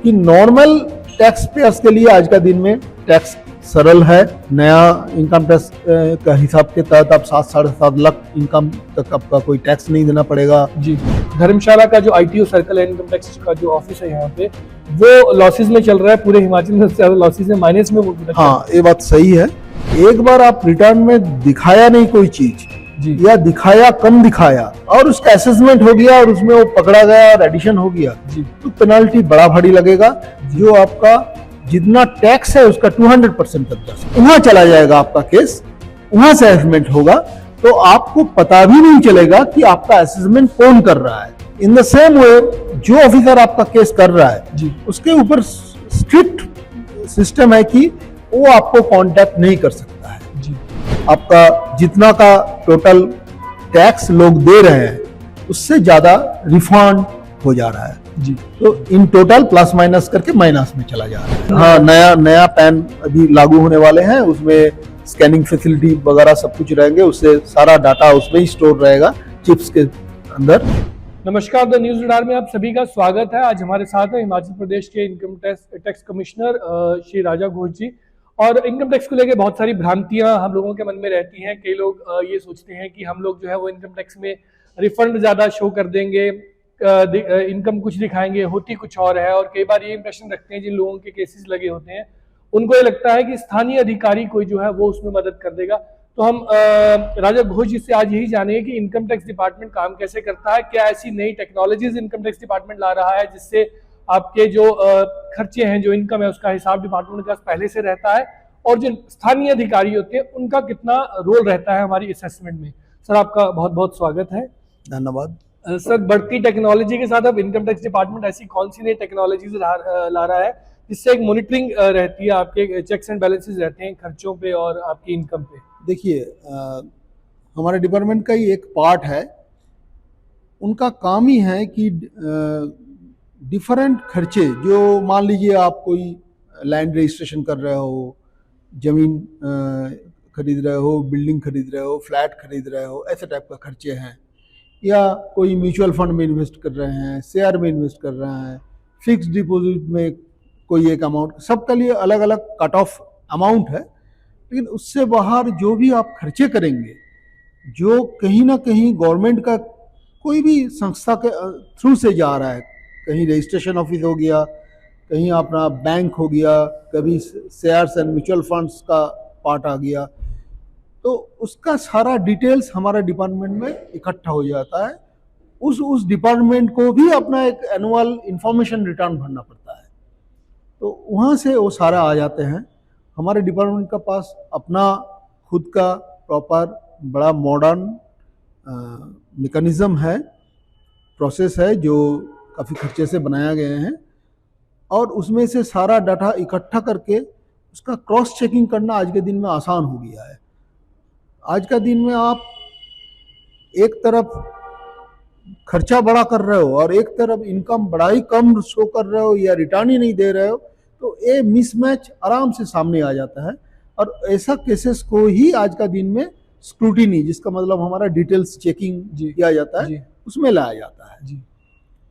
कि normal tax payers के लिए आज का दिन में टैक्स सरल है। नया इनकम टैक्स का हिसाब के तहत आप 7-7.5 लाख इनकम तक आपका कोई टैक्स नहीं देना पड़ेगा। जी, धर्मशाला का जो ITO सर्कल है, इनकम टैक्स का जो ऑफिस है यहाँ पे, वो लॉसेस में चल रहा है। पूरे हिमाचल में सबसे ज्यादा लॉसेस में, माइनस में वो। हाँ, ये बात सही है। एक बार आप रिटर्न में दिखाया नहीं कोई चीज या दिखाया कम दिखाया और उसका असेसमेंट हो गया और उसमें वो पकड़ा गया और एडिशन हो गया तो पेनाल्टी बड़ा भारी लगेगा। जो आपका जितना टैक्स है उसका 200% तक जा वहां चला जाएगा आपका केस, वहां से असेसमेंट होगा तो आपको पता भी नहीं चलेगा कि आपका असेसमेंट कौन कर रहा है। इन द सेम वे जो ऑफिसर आपका केस कर रहा है उसके ऊपर स्ट्रिक्ट सिस्टम है कि वो आपको कांटेक्ट नहीं कर सकता है। आपका जितना का टोटल टैक्स लोग दे रहे हैं उससे ज्यादा रिफंड हो जा रहा है जी। तो इन टोटल प्लस माइनस करके माइनस में चला जा रहा है। हाँ, नया पैन अभी लागू होने वाले हैं, उसमें स्कैनिंग फैसिलिटी वगैरह सब कुछ रहेंगे, उससे सारा डाटा उसमें ही स्टोर रहेगा चिप्स के अंदर। नमस्कार, द न्यूज रडार में आप सभी का स्वागत है। आज हमारे साथ है हिमाचल प्रदेश के इनकम टैक्स कमिश्नर श्री राजा घोष जी। और इनकम टैक्स को लेकर बहुत सारी भ्रांतियां हम लोगों के मन में रहती हैं। कई लोग ये सोचते हैं कि हम लोग जो है वो इनकम टैक्स में रिफंड ज़्यादा शो कर देंगे, इनकम कुछ दिखाएंगे, होती कुछ और है। और कई बार ये इंप्रेशन रखते हैं जिन लोगों के केसेस लगे होते हैं, उनको ये लगता है कि स्थानीय अधिकारी कोई जो है वो उसमें मदद कर देगा। तो हम राजा घोष जी से आज यही जानेंगे कि इनकम टैक्स डिपार्टमेंट काम कैसे करता है, क्या ऐसी नई टेक्नोलॉजीज इनकम टैक्स डिपार्टमेंट ला रहा है जिससे आपके जो खर्चे हैं, जो इनकम है, उसका हिसाब डिपार्टमेंट के पास पहले से रहता है, और जो स्थानीय अधिकारी होते हैं उनका कितना रोल रहता है हमारी असेसमेंट में। सर, आपका बहुत बहुत स्वागत है। धन्यवाद। सर, बढ़ती टेक्नोलॉजी के साथ अब इनकम टैक्स डिपार्टमेंट ऐसी कौन सी नई टेक्नोलॉजीज ला रहा है जिससे एक मॉनिटरिंग रहती है, आपके चेक्स एंड बैलेंसेस रहते हैं खर्चों पे और आपकी इनकम पे? देखिए, हमारे डिपार्टमेंट का ही एक पार्ट है, उनका काम ही है कि डिफरेंट खर्चे, जो मान लीजिए आप कोई लैंड रजिस्ट्रेशन कर रहे हो, जमीन खरीद रहे हो, बिल्डिंग खरीद रहे हो, फ्लैट खरीद रहे हो, ऐसे टाइप का खर्चे हैं, या कोई म्यूचुअल फंड में इन्वेस्ट कर रहे हैं, शेयर में इन्वेस्ट कर रहे हैं, फिक्स्ड डिपॉजिट में कोई एक अमाउंट, सबके लिए अलग अलग कट ऑफ अमाउंट है। लेकिन उससे बाहर जो भी आप खर्चे करेंगे, जो कहीं ना कहीं गवर्नमेंट का कोई भी संस्था के थ्रू से जा रहा है, कहीं रजिस्ट्रेशन ऑफिस हो गया, कहीं अपना बैंक हो गया, कभी शेयर्स एंड म्यूचुअल फंड्स का पार्ट आ गया, तो उसका सारा डिटेल्स हमारा डिपार्टमेंट में इकट्ठा हो जाता है। उस डिपार्टमेंट को भी अपना एक एनुअल इंफॉर्मेशन रिटर्न भरना पड़ता है, तो वहाँ से वो सारा आ जाते हैं। हमारे डिपार्टमेंट का पास अपना खुद का प्रॉपर बड़ा मॉडर्न मैकेनिज्म है, प्रोसेस है, जो काफ़ी खर्चे से बनाया गए हैं, और उसमें से सारा डाटा इकट्ठा करके उसका क्रॉस चेकिंग करना आज के दिन में आसान हो गया है। आज का दिन में आप एक तरफ खर्चा बड़ा कर रहे हो और एक तरफ इनकम बड़ा ही कम शो कर रहे हो या रिटर्न ही नहीं दे रहे हो, तो ये मिसमैच आराम से सामने आ जाता है। और ऐसा केसेस को ही आज का दिन में स्क्रूटिनी, जिसका मतलब हमारा डिटेल्स चेकिंग किया जाता है, उसमें लाया जाता है।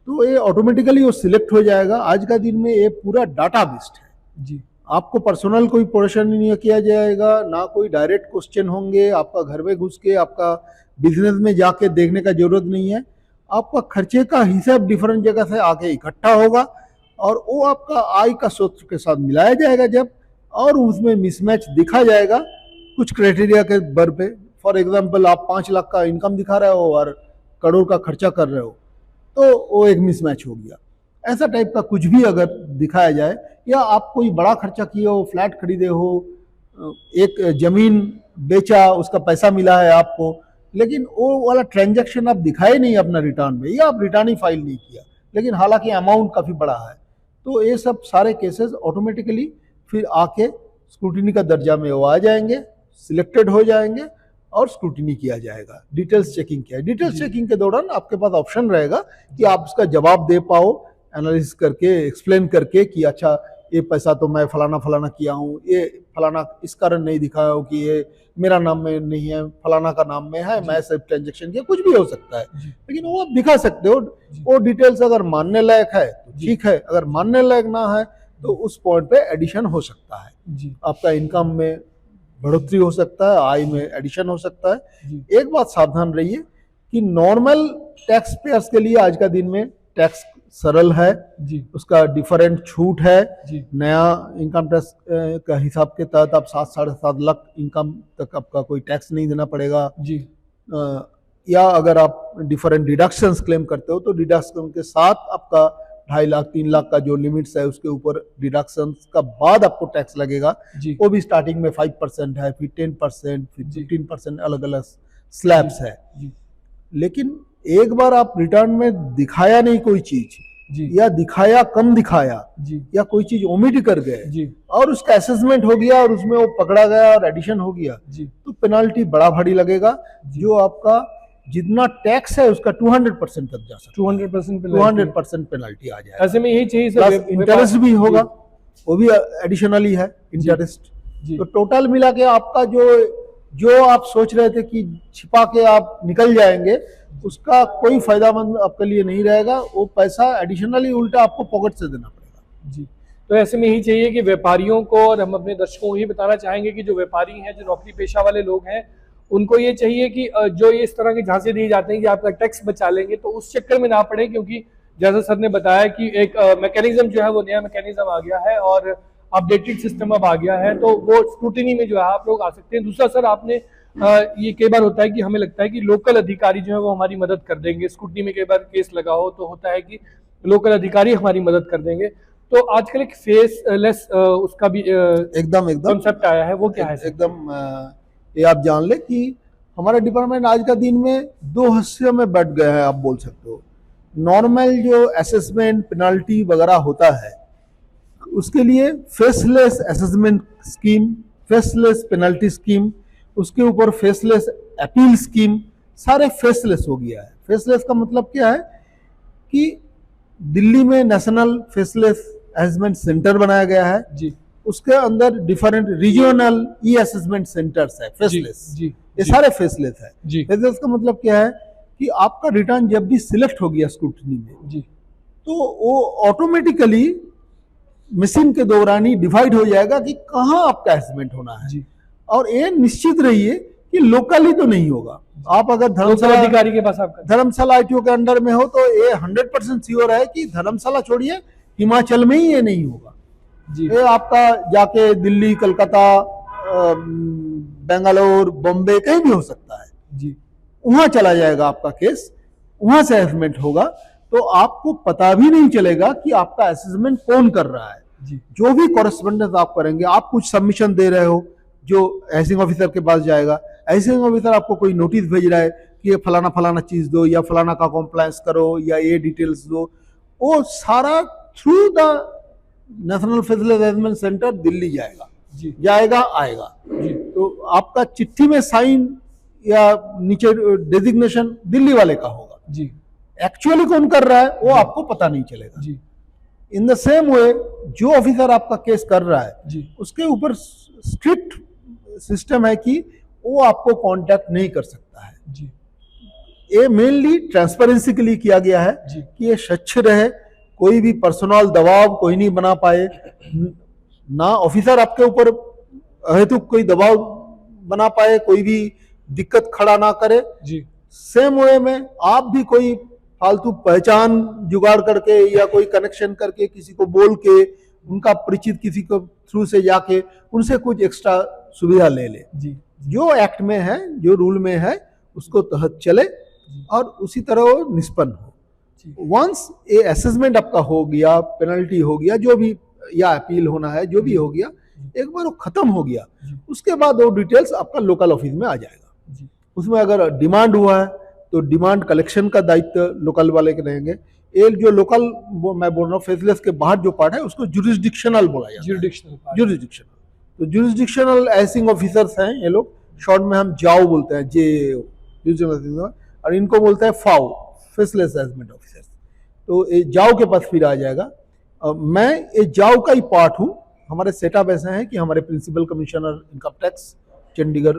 तो ये ऑटोमेटिकली वो सिलेक्ट हो जाएगा। आज का दिन में ये पूरा डाटा बेस्ड है जी। आपको पर्सनल कोई परेशान नहीं किया जाएगा, ना कोई डायरेक्ट क्वेश्चन होंगे, आपका घर में घुस के आपका बिजनेस में जाके देखने का जरूरत नहीं है। आपका खर्चे का हिसाब डिफरेंट जगह से आके इकट्ठा होगा और वो आपका आय का स्रोत के साथ मिलाया जाएगा जब, और उसमें मिसमैच दिखा जाएगा कुछ क्राइटेरिया के बल पे। फॉर एग्जाम्पल, आप 5 लाख का इनकम दिखा रहे हो और करोड़ का खर्चा कर रहे हो, तो वो एक मिसमैच हो गया। ऐसा टाइप का कुछ भी अगर दिखाया जाए, या आप कोई बड़ा खर्चा किए हो, फ्लैट खरीदे हो, एक जमीन बेचा, उसका पैसा मिला है आपको, लेकिन वो वाला ट्रांजैक्शन आप दिखाए नहीं अपना रिटर्न में, या आप रिटर्न ही फाइल नहीं किया, लेकिन हालांकि अमाउंट काफ़ी बड़ा है, तो ये सब सारे केसेस ऑटोमेटिकली फिर आके स्क्रूटिनी का दर्जा में वो आ जाएंगे, सिलेक्टेड हो जाएंगे और स्क्रूटिनी किया जाएगा। डिटेल्स चेकिंग किया, डिटेल्स चेकिंग के दौरान आपके पास ऑप्शन रहेगा कि आप उसका जवाब दे पाओ, एनालिसिस करके, एक्सप्लेन करके कि अच्छा ये पैसा तो मैं फलाना फलाना किया हूँ, ये फलाना इस कारण नहीं दिखाया हो कि ये मेरा नाम में नहीं है, फलाना का नाम में है, मैं सिर्फ ट्रांजेक्शन किया, कुछ भी हो सकता है, लेकिन वो आप दिखा सकते हो। वो डिटेल्स अगर मानने लायक है तो ठीक है, अगर मानने लायक ना है तो उस पॉइंट पे एडिशन हो सकता है। आपका इनकम में बढ़ोतरी हो सकता है, आय में एडिशन हो सकता है। एक बात सावधान रहिए कि नॉर्मल टैक्स पेयर्स के लिए आज का दिन में टैक्स सरल है, उसका डिफरेंट छूट है। नया इनकम टैक्स का हिसाब के तहत आप 7-7.5 लाख इनकम तक आपका कोई टैक्स नहीं देना पड़ेगा। या अगर आप डिफरेंट डिडक्शंस क्लेम करते हो तो डिडक्शन के साथ आपका 2.5 लाख 3 लाख का जो लिमिट्स है उसके ऊपर डिडक्शंस का बाद आपको टैक्स लगेगा। वो भी स्टार्टिंग में 5% है, फिर 10%, फिर 15%, अलग अलग स्लैब्स है। लेकिन एक बार आप रिटर्न में दिखाया नहीं कोई चीज, या दिखाया कम दिखाया, या कोई चीज ओमिट कर गए और उसका असेसमेंट हो गया और उसमें वो पकड़ा गया और एडिशन हो गया, तो पेनाल्टी बड़ा भारी लगेगा, जो आपका जितना टैक्स है उसका 200% तक जा सकता है। 200% पेनाल्टी आ जाएगा। ऐसे में यही चाहिए प्लस इंटरेस्ट भी होगा, वो भी एडिशनली है इंटरेस्ट। तो टोटल मिला के आपका जो आप सोच रहे थे कि छिपा के आप निकल जाएंगे, उसका कोई फायदामंद आपके लिए नहीं रहेगा। वो पैसा एडिशनली उल्टा आपको पॉकेट से देना पड़ेगा। तो ऐसे में यही चाहिए कि व्यापारियों को, और हम अपने दर्शकों को ये बताना चाहेंगे कि जो व्यापारी हैं, जो नौकरी पेशा वाले लोग हैं, उनको ये चाहिए कि जो ये इस तरह के झांसे दिए जाते हैं कि आपका टैक्स बचा लेंगे, तो उस चक्कर में ना पड़े, क्योंकि जैसा सर ने बताया कि एक मैकेनिज्म जो है वो नया मैकेनिज्म आ गया है और अपडेटेड सिस्टम अब आ गया है, तो वो स्क्रूटिनी में जो है आप लोग आ सकते हैं। दूसरा सर, आपने ये कई बार होता है कि हमें लगता है कि लोकल अधिकारी जो है वो हमारी मदद कर देंगे। स्क्रूटिनी में कई बार केस लगा हो तो होता है कि लोकल अधिकारी हमारी मदद कर देंगे। तो आजकल एक फेसलेस उसका भी एकदम कॉन्सेप्ट आया है, वो क्या है? एकदम ये आप जान ले कि हमारा डिपार्टमेंट आज का दिन में 2 हिस्सों में बट गया है, आप बोल सकते हो। नॉर्मल जो असेसमेंट पेनाल्टी वगैरह होता है उसके लिए faceless assessment scheme, faceless penalty scheme, उसके ऊपर फेसलेस अपील स्कीम, सारे फेसलेस हो गया है। फेसलेस का मतलब क्या है कि दिल्ली में नेशनल फेसलेस असेसमेंट सेंटर बनाया गया है जी। उसके अंदर डिफरेंट रीजनल ई असेसमेंट सेंटर्स है फेसलेस जी, ये सारे फेसलेस है जी। फेसलेस का मतलब क्या है कि आपका रिटर्न जब भी सिलेक्ट हो गया स्क्रूटनी में जी, तो वो ऑटोमेटिकली मशीन के दौरान ही डिवाइड हो जाएगा कि कहाँ आपका असेसमेंट होना है जी। और ये निश्चित रहिए कि लोकली तो नहीं होगा। आप अगर धर्मशाला अधिकारी के पास आपका धर्मशाला आईटीओ के अंडर में हो तो ये 100% श्योर है कि धर्मशाला छोड़िए हिमाचल में ही ये नहीं होगा जी। ये आपका जाके दिल्ली, कलकत्ता, बेंगलोर, बॉम्बे कहीं भी हो सकता है जी। वहां चला जाएगा आपका केस, वहां से असेसमेंट होगा, तो आपको पता भी नहीं चलेगा कि आपका असेसमेंट कौन कर रहा है जी। जो भी कॉरेस्पॉन्डेंस आप करेंगे, आप कुछ सबमिशन दे रहे हो जो हाउसिंग ऑफिसर के पास जाएगा, हाउसिंग ऑफिसर आपको कोई नोटिस भेज रहा है कि ये फलाना फलाना चीज दो या फलाना का कॉम्प्लायंस करो या ये डिटेल्स दो, वो सारा through the national faceless assessment centre Delhi जाएगा जी, जाएगा आएगा जी। तो आपका चिट्ठी में साइन या नीचे डेजिग्नेशन दिल्ली वाले का होगा जी। एक्चुअली कौन कर रहा है वो आपको पता नहीं चलेगा जी। इन द सेम वे जो ऑफिसर आपका केस कर रहा है जी, उसके ऊपर स्ट्रिक्ट सिस्टम है कि वो आपको कांटेक्ट नहीं कर सकता है जी। ये मेनली ट्रांसपेरेंसी के लिए किया गया है जी, कि ये स्वच्छ रहे, कोई भी पर्सनल दबाव कोई नहीं बना पाए, ना ऑफिसर आपके ऊपर हेतु कोई दबाव बना पाए, कोई भी दिक्कत खड़ा ना करे जी। सेम वे में आप भी कोई फालतू पहचान जुगाड़ करके या कोई कनेक्शन करके किसी को बोल के उनका परिचित किसी को थ्रू से जाके उनसे कुछ एक्स्ट्रा सुविधा ले ले जी। जो एक्ट में है, जो रूल में है उसको तहत चले और उसी तरह वो निष्पन्न हो। वंस ये असेसमेंट आपका हो गया, पेनल्टी हो गया, जो भी या अपील होना है, जो भी हो गया, एक बार वो खत्म हो गया, उसके बाद वो डिटेल्स आपका लोकल ऑफिस में आ जाएगा। उसमें अगर डिमांड हुआ है तो डिमांड कलेक्शन का दायित्व लोकल वाले के रहेंगे। ये जो लोकल मैं बोल रहा हूँ फेसलेस के बाहर जो पार्ट है उसको जुरिस्डिक्शनल बोला जाता है। जुरिस्डिक्शनल तो जुरिस्डिक्शनल हाउसिंग ऑफिसर्स हैं ये लोग, शॉर्ट में हम जाओ बोलते हैं, जे, और इनको बोलते हैं फाओ, फेसलेस असेसमेंट ऑफिसर्स। तो जाओ के पास फिर आ जाएगा मैं ये जाव का ही पार्ट हूँ। हमारे सेटअप ऐसे हैं कि हमारे principal commissioner income tax Chandigarh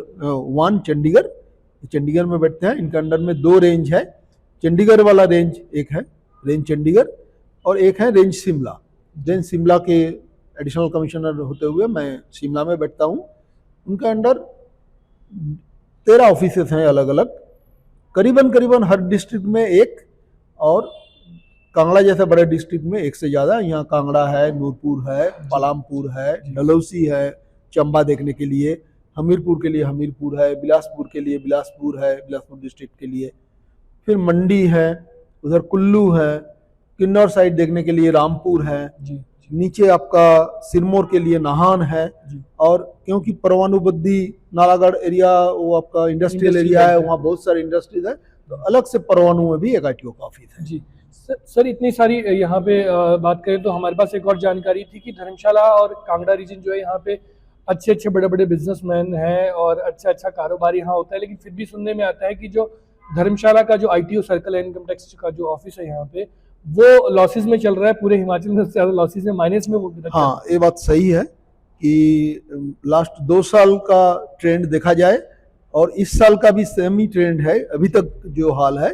Chandigarh में बैठते हैं। इनके अंडर में 2 रेंज है। चंडीगढ़ वाला रेंज एक है, रेंज चंडीगढ़, और एक है रेंज शिमला। रेंज शिमला के एडिशनल कमिश्नर होते हुए मैं शिमला में बैठता हूँ। उनके अंडर 13 ऑफिसेस हैं अलग अलग, करीबन हर डिस्ट्रिक्ट में एक, और कांगड़ा जैसे बड़े डिस्ट्रिक्ट में एक से ज़्यादा। यहाँ कांगड़ा है, नूरपुर है, पालामपुर है, डलहौसी है चंबा देखने के लिए, हमीरपुर के लिए हमीरपुर है, बिलासपुर के लिए बिलासपुर है, बिलासपुर डिस्ट्रिक्ट के लिए, फिर मंडी है, उधर कुल्लू है, किन्नौर साइड देखने के लिए रामपुर है, नीचे आपका सिरमौर के लिए नाहन है, और क्योंकि परवाणुबद्दी नालागढ़ एरिया वो आपका इंडस्ट्रियल एरिया है, वहाँ बहुत सारे इंडस्ट्रीज है, तो अलग से परवाणु में भी एक ITO का ऑफिस है। जी सर, इतनी सारी यहाँ पे बात करें तो हमारे पास एक और जानकारी थी कि धर्मशाला और कांगड़ा रीजन जो है यहाँ पे अच्छे बड़े बिजनेसमैन हैं और अच्छा कारोबार यहाँ होता है, लेकिन फिर भी सुनने में आता है कि जो धर्मशाला का जो ITO सर्कल है, इनकम टैक्स का जो ऑफिस है यहाँ पे, वो लॉसेस में चल रहा है। पूरे हिमाचल में सबसे ज्यादा लॉसेस में, माइनस में वो। हाँ, ये बात सही है कि लास्ट 2 साल का ट्रेंड देखा जाए और इस साल का भी सेम ही ट्रेंड है। अभी तक जो हाल है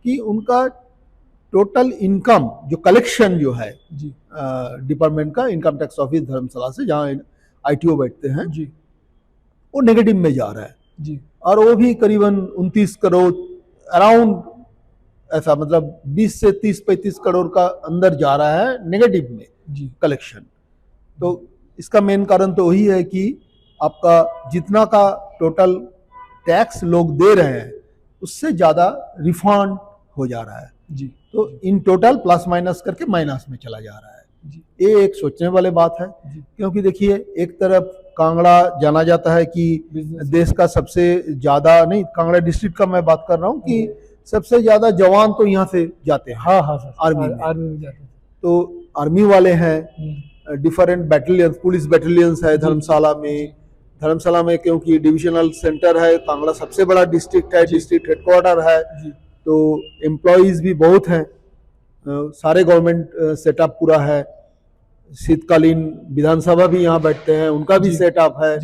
कि उनका टोटल इनकम जो कलेक्शन जो है डिपार्टमेंट का, इनकम टैक्स ऑफिस धर्मशाला से जहाँ ITO बैठते हैं जी, वो नेगेटिव में जा रहा है जी, और वो भी करीबन 29 करोड़ अराउंड, ऐसा मतलब 20 से 30-35 करोड़ का अंदर जा रहा है नेगेटिव में जी कलेक्शन। तो इसका मेन कारण तो वही है कि आपका जितना का टोटल टैक्स लोग दे रहे हैं उससे ज़्यादा रिफंड हो जा रहा है जी। तो इन टोटल प्लस माइनस करके माइनस में चला जा रहा है जी। ये एक सोचने वाली बात है, क्योंकि देखिए एक तरफ कांगड़ा जाना जाता है कि देश का सबसे ज़्यादा, नहीं कांगड़ा डिस्ट्रिक्ट का मैं बात कर रहा हूँ, कि सबसे ज़्यादा जवान तो यहाँ से जाते हैं। हाँ सर, आर्मी में जाते हैं। तो आर्मी वाले हैं, डिफरेंट बैटलियंस, पुलिस बैटलियंस है धर्मशाला में क्योंकि डिविजनल सेंटर है, कांगड़ा सबसे बड़ा डिस्ट्रिक्ट है, डिस्ट्रिक्ट हेडक्वार्टर है, तो एम्प्लॉयज भी बहुत हैं, सारे गवर्नमेंट सेटअप पूरा है, शीतकालीन विधानसभा भी यहाँ बैठते हैं, उनका भी सेटअप है।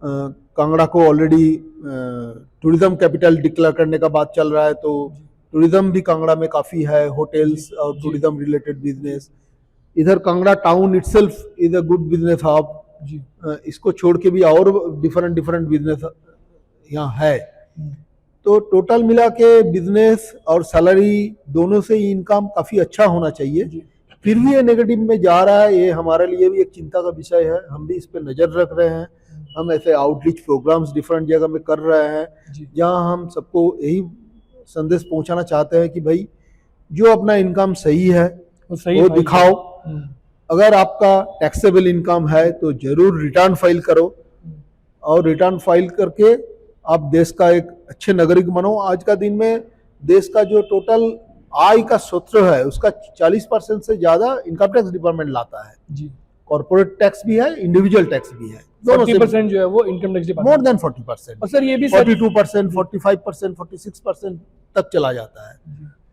कांगड़ा को ऑलरेडी टूरिज्म कैपिटल डिक्लेयर करने का बात चल रहा है, तो टूरिज्म भी कांगड़ा में काफ़ी है, होटल्स और टूरिज्म रिलेटेड बिजनेस। इधर Kangra town itself is a good business hub, इसको छोड़ के भी और डिफरेंट बिजनेस यहाँ है। तो टोटल मिला के बिजनेस और सैलरी दोनों से ही इनकम काफ़ी अच्छा होना चाहिए, फिर भी ये नेगेटिव में जा रहा है। ये हमारे लिए भी एक चिंता का विषय है, हम भी इस पर नज़र रख रहे हैं। हम ऐसे आउटरीच प्रोग्राम्स डिफरेंट जगह में कर रहे हैं, जहां हम सबको यही संदेश पहुंचाना चाहते हैं कि भाई जो अपना इनकम सही है वो दिखाओ। अगर आपका टैक्सेबल इनकम है तो जरूर रिटर्न फाइल करो, और रिटर्न फाइल करके आप देश का एक अच्छे नागरिक बनो। आज का दिन में देश का जो टोटल आय का स्रोत है उसका 40% से ज्यादा इनकम टैक्स डिपार्टमेंट लाता है जी। कॉर्पोरेट टैक्स भी है, इंडिविजुअल टैक्स भी है, 40% जो है वो income tax department, more than 40%। और सर ये भी 42%, 45%, 46% तक चला जाता है।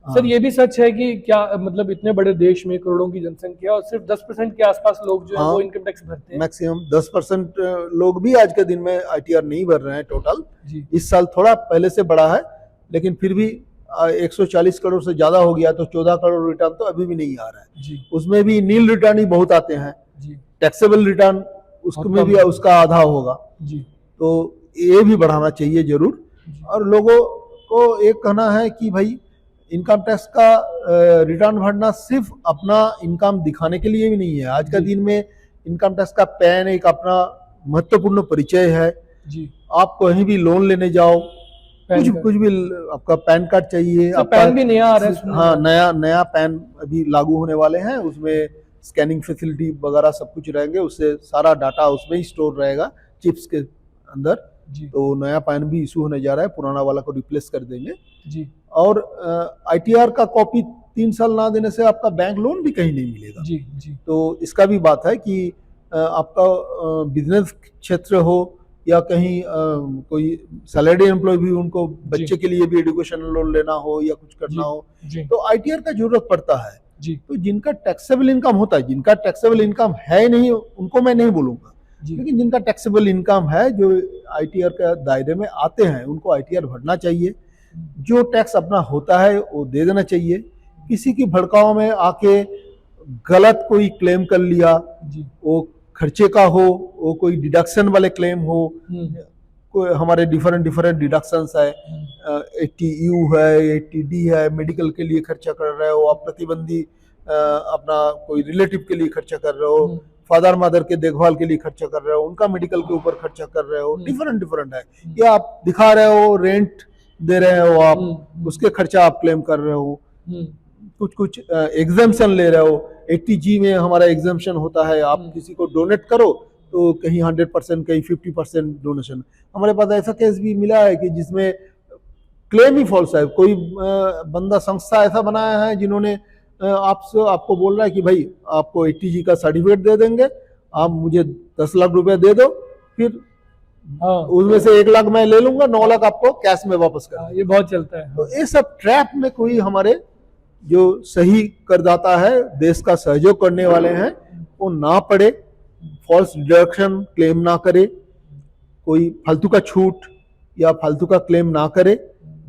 सर ये भी सच है कि क्या मतलब इतने बड़े देश में करोड़ों की जनसंख्या और सिर्फ 10% के आसपास लोग जो है वो इनकम टैक्स भरते हैं? मैक्सिमम 10% लोग भी आज के दिन में ITR नहीं भर रहे हैं टोटल। इस साल थोड़ा पहले से बढ़ा है, लेकिन फिर भी 140 करोड़ से ज्यादा हो गया, तो 14 करोड़ रिटर्न तो अभी भी नहीं आ रहा है। उसमें भी नील रिटर्न ही बहुत आते हैं, टैक्सेबल रिटर्न उसमें भी उसका आधा होगा। तो ये भी बढ़ाना चाहिए जरूर। और लोगों को एक कहना है कि भाई इनकम टैक्स का रिटर्न भरना सिर्फ अपना इनकम दिखाने के लिए भी नहीं है। आज का दिन में इनकम टैक्स का पैन एक अपना महत्वपूर्ण परिचय है जी। आप कहीं भी लोन लेने जाओ, कुछ भी आपका पैन कार्ड चाहिए। तो पैन भी नया आ रहा है। हाँ, नया पैन अभी लागू होने वाले हैं, उसमें स्कैनिंग फैसिलिटी वगैरह सब कुछ रहेंगे, उससे सारा डाटा उसमें ही स्टोर रहेगा चिप्स के अंदर जी। तो नया पैन भी इशू होने जा रहा है, पुराना वाला को रिप्लेस कर देंगे जी। और ITR का कॉपी 3 साल ना देने से आपका बैंक लोन भी कहीं नहीं मिलेगा जी। तो इसका भी बात है कि आपका बिजनेस क्षेत्र हो या कहीं कोई सैलरी एम्प्लॉय भी, उनको बच्चे के लिए भी एजुकेशन लोन लेना हो या कुछ करना हो, तो ITR का जरूरत पड़ता है। जी तो जिनका टैक्सेबल इनकम होता है, जिनका टैक्सेबल इनकम है नहीं उनको मैं नहीं बोलूंगा, जी लेकिन जिनका टैक्सेबल इनकम है, जो आईटीआर के दायरे में आते हैं, उनको आईटीआर भरना चाहिए। जो टैक्स अपना होता है वो दे देना चाहिए। किसी की भड़काव में आके गलत कोई क्लेम कर लिया, जी वो खर्चे का हो, वो कोई डिडक्शन वाले क्लेम हो, कोई हमारे डिफरेंट डिडक्शंस है, 80U है, 80D है, मेडिकल के लिए खर्चा कर रहे हो आप, प्रतिबंधी अपना कोई रिलेटिव के लिए खर्चा कर रहे हो, फादर मदर के देखभाल के लिए खर्चा कर रहे हो, उनका मेडिकल के ऊपर खर्चा कर रहे हो, डिफरेंट है। या आप दिखा रहे हो रेंट दे रहे हो आप, उसके खर्चा आप क्लेम कर रहे हो, कुछ एग्जाम्पशन ले रहे हो। 80G में हमारा एग्जाम्पशन होता है, आप किसी को डोनेट करो तो कहीं 100%, कहीं 50% डोनेशन। हमारे पास ऐसा केस भी मिला है कि जिसमें क्लेम ही फॉल्स है। कोई बंदा संस्था ऐसा बनाया है जिन्होंने आपको बोल रहा है कि भाई आपको 80G का सर्टिफिकेट दे देंगे, आप मुझे 10 लाख रुपए दे दो, फिर उसमें से 1 लाख मैं ले लूंगा, 9 लाख आपको कैश में वापस कर। ये बहुत चलता है। तो ये सब ट्रैप में कोई हमारे जो सही करदाता है, देश का सहयोग करने वाले हैं, वो ना पड़े, फॉल्स डिडक्शन क्लेम ना करे, कोई फालतू का छूट या फालतू का क्लेम ना करे,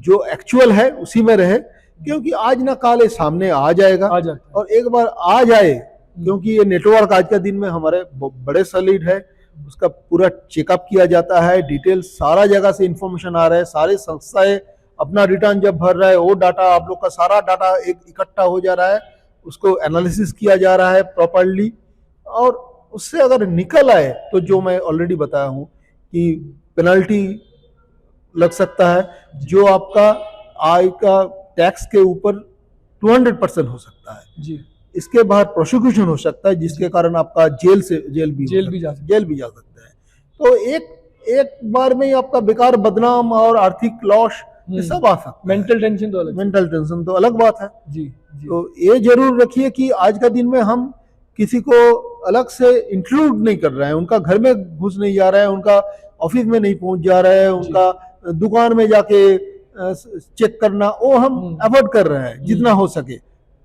जो एक्चुअल है उसी में रहे, क्योंकि आज ना काल सामने आ जाएगा। और एक बार आ जाए, क्योंकि ये नेटवर्क आज के दिन में हमारे बड़े सॉलिड है, उसका पूरा चेकअप किया जाता है, डिटेल सारा जगह से इंफॉर्मेशन आ रहा है, सारे संस्थाएं अपना रिटर्न जब भर रहा है, वो डाटा, आप लोग का सारा डाटा एक इकट्ठा हो जा रहा है, उसको एनालिसिस किया जा रहा है प्रॉपर्ली, और उससे अगर निकल आए तो जो मैं ऑलरेडी बताया हूं कि पेनल्टी लग सकता है, जो आपका आय का टैक्स के ऊपर 200% हो सकता है जी। इसके बाद प्रोसिक्यूशन हो सकता है, जिसके कारण आपका जेल भी जा सकता है। तो एक बार में ही आपका बेकार बदनाम और आर्थिक लॉस ये सब आ सकता है। मेंटल टेंशन तो अलग बात है जी। तो ये जरूर रखिए कि आज का दिन में हम किसी को अलग से इंक्लूड नहीं कर रहे हैं, उनका घर में घुस नहीं जा रहा है, उनका ऑफिस में नहीं पहुंच जा रहा है, उनका दुकान में जाके चेक करना, वो हम अवॉइड कर रहे हैं जितना हो सके।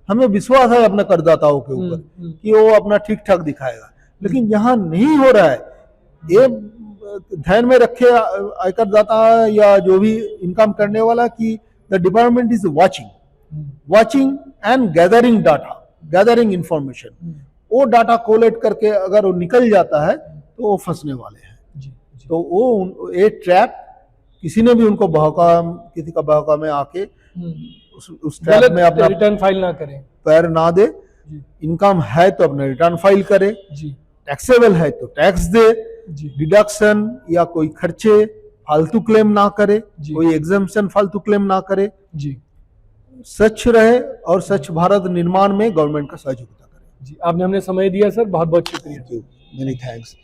हमें विश्वास है अपने करदाताओं के ऊपर कि वो अपना ठीक ठाक दिखाएगा, लेकिन जहां नहीं हो रहा है, ये ध्यान में रखे आयकर दाता या जो भी इनकम करने वाला कि the department is watching and gathering information. वो डाटा कोलेक्ट करके अगर वो निकल जाता है तो वो फंसने वाले हैं। तो वो ये ट्रैप किसी ने भी उनको किसी का बहका में आके उस ट्रैप में अपना रिटर्न फाइल ना करें, पैर ना दे। इनकम है तो अपना रिटर्न फाइल करे, टैक्सेबल है तो टैक्स दे, डिडक्शन या कोई खर्चे फालतू क्लेम ना करे, कोई एग्जाम्पशन फालतू क्लेम ना करे, स्वच्छ रहे और स्वच्छ भारत निर्माण में गवर्नमेंट का सहयोगिता करे। जी, आपने हमें समय दिया सर, बहुत बहुत शुक्रिया। Many thanks.